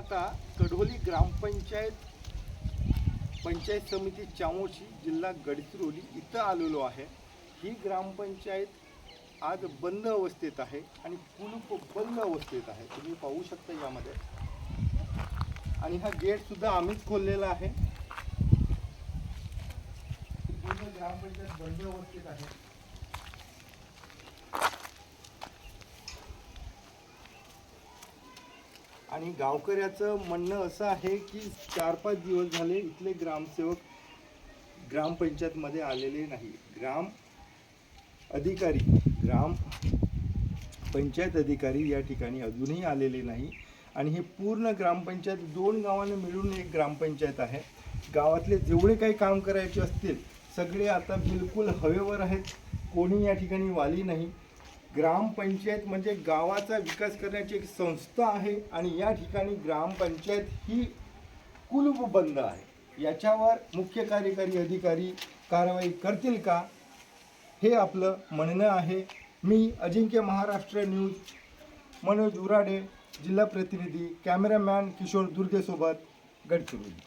आता कढोली ग्रामपंचायत पंचायत समिती चामोशी जिल्हा गडचिरोली इथं आलेलो आहे। ही ग्रामपंचायत आज बंद अवस्थेत आहे आणि कुलूप बंद अवस्थेत आहे, तुम्ही पाहू शकता यामध्ये। आणि हा गेट सुद्धा आम्हीच खोललेला आहे। पूर्ण ग्रामपंचायत बंद अवस्थेत आहे। आणि गावकऱ्याचं म्हणणं असं आहे की 4-5 दिवस झाले इथले ग्रामसेवक ग्रामपंचायतमध्ये आलेले नाही। ग्राम पंचायत अधिकारी या ठिकाणी अजूनही आलेले नाही। आणि हे पूर्ण ग्रामपंचायत 2 गावांना मिळून एक ग्रामपंचायत आहे। गावातले जेवढे काही काम करायचे असतील सगळे आता बिलकुल हवेवर आहेत, कोणी या ठिकाणी वाली नाही। ग्रामपंचायत म्हणजे गावाचा विकास करण्याची एक संस्था आहे आणि या ठिकाणी ग्रामपंचायत ही कुलूप बंद आहे। याच्यावर मुख्य कार्यकारी अधिकारी कारवाई करतील का, हे आपलं म्हणणं आहे। मी अजिंक्य महाराष्ट्र न्यूज मनोज उराडे, जिल्हा प्रतिनिधी, कॅमेरामॅन किशोर दुर्गेसोबत, गडचिरोली।